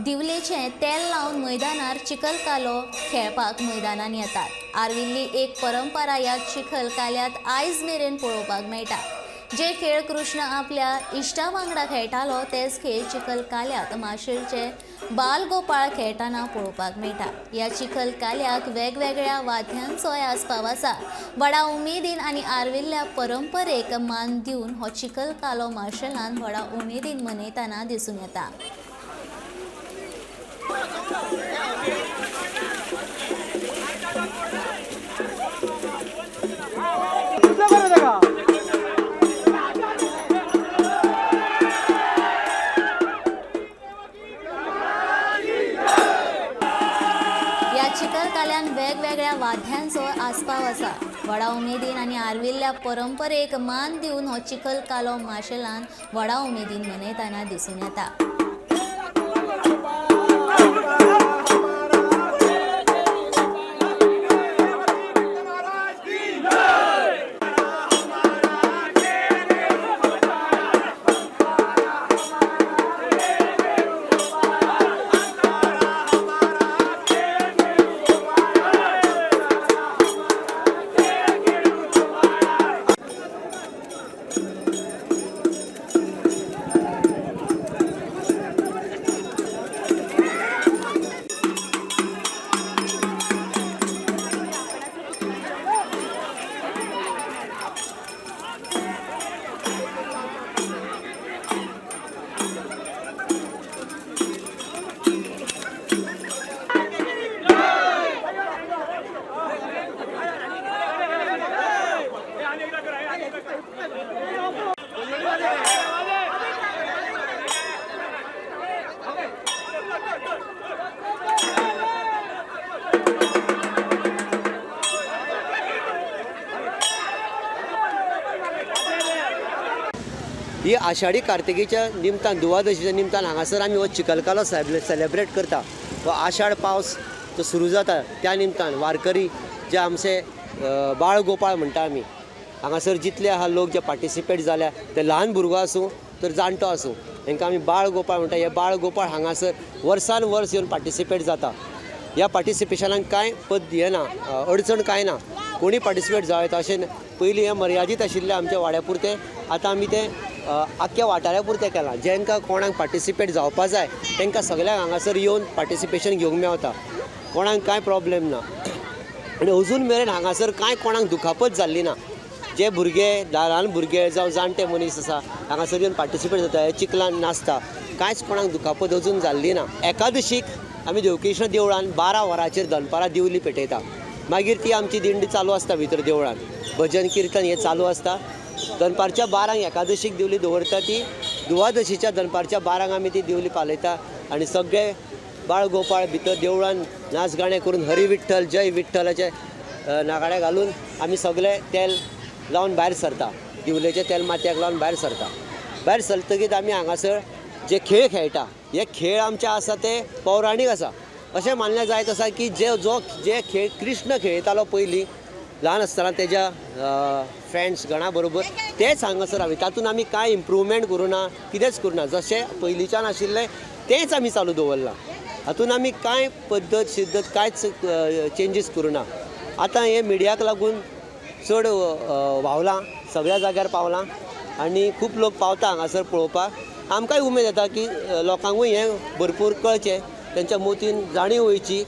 दिवलेचे तेल लावून मैदानार चिखल कालो खेळपाक मैदानान येतात। आर्विल्ली एक परंपरा ह्या चिखल काल्यात आयज मेरेन पळोवपाक मेळटा। जे खेळ कृष्ण आपल्या इश्टा वांगडा खेळटालो तेच खेळ चिखल काल्यात माशेलचे बालगोपाळ खेळटाना पळोवपाक मेळटा। ह्या चिखल काल्याक वेगवेगळ्या वाद्यांचोय आस्पाव आसा। व्हडा उमेदीन आनी आर्विल्ल्या परंपरेक मान दिवन हो चिखल कालो माशेलान व्हडा उमेदीन मनयतना दिसून येता। या चिखल काल्यान वेगवेगळ्या वाद्यांचो आस्पाव आसा। व्हडा उमेदीन आनी आर्विल्ल्या परंपरेक मान दिवन हो चिखल कालो माशेलान व्हडा उमेदीन मनयतना दिसून येता। ही आषाढी कार्तिकेच्या निमतान दुवादशीच्या निमतान हांगासर आमी हो चिखल कालो सेलेब्रेट करता। हो आषाढ पावस जो सुरू जाता त्या निमतान वारकरी जे आमचे बाळ गोपाळ म्हणटा आमी हांगासर जितले आहा लोक जे पार्टिसिपेट जाल्या ते ल्हान भुरगो आसूं तर जाणटो आसूं तांकां आमी बाळ गोपाळ म्हणटा। हे बाळ गोपाळ हांगासर वर्सान वर्स येवन पार्टिसिपेट जाता। ह्या पार्टिसिपेशनाक कांय ना अडचण कांय ना, कोणी पार्टिसिपेट जावं येता। अशें पयलीं हें मर्यादीत आशिल्लें आमच्या वाड्या पुरतें, आतां आमी तें आख्ख्या वाठारा पुरतें केलां। जेंकां कोणाक पार्टिसिपेट जावपा जाय तांकां सगळ्यांक हांगासर येवन पार्टिसिपेशन घेवंक मेवता, कोणाक कांय प्रॉब्लेम ना। आनी अजून मेरेन हांगासर कांय कोणाक दुखापत जाल्ली ना। जे भुरगे ल्हान भुरगे जावं जाणटे मनीस आसा हांगासर येवन पार्टिसिपेट जाता, हे चिखलान नाचता, कांयच कोणाक दुखापत अजून जाल्ली ना। एकादशीक आमी देवकृष्ण देवळान 12 वरांचेर दनपारां दिवली पेटयता, मागीर ती आमची दिंडी चालू आसता भितर देवळान, भजन किर्तन हें चालू आसता। दनपारच्या 12 एकादशीक दिवली दवरता, ती दुवादशीच्या दनपारच्या 12 आमी ती दिवली पालयता आनी सगळे बाळ गोपाळ भितर देवळान नाच गाणें करून हरी विठ्ठल जय विठ्ठलाचे नागाडे घालून आमी सगळे तेल लावन भायर सरता, दिवलेचे तेल माथ्याक लावन भायर सरता। भायर सरतकीच आमी हांगासर जे खेळ खेळटा, हे खेळ आमचे आसा ते पौराणीक आसा। अशें मानलें जायत आसा की जे खेळ कृष्ण खेळटालो पयलीं ल्हान आसतना तेज्या फ्रेंड्स गणा बरोबर, तेच हांगासर हांवें तातूंत आमी कांय इम्प्रूवमेंट करूं ना, कितेंच करूं ना। जशें पयलींच्यान आशिल्लें तेंच आमी चालू दवरलां, हातूंत आमी कांय पद्दत शिद्दत कांयच चेंजीस करूं ना। आतां हे मिडियाक लागून चड व्हांवलां, सगळ्या जाग्यार पावलां आनी खूब लोक पावता हांगासर पळोवपाक। आमकांय उमेद येता की लोकांकूय हें भरपूर कळचें, तेंच्या मतीन जाणीव वयची।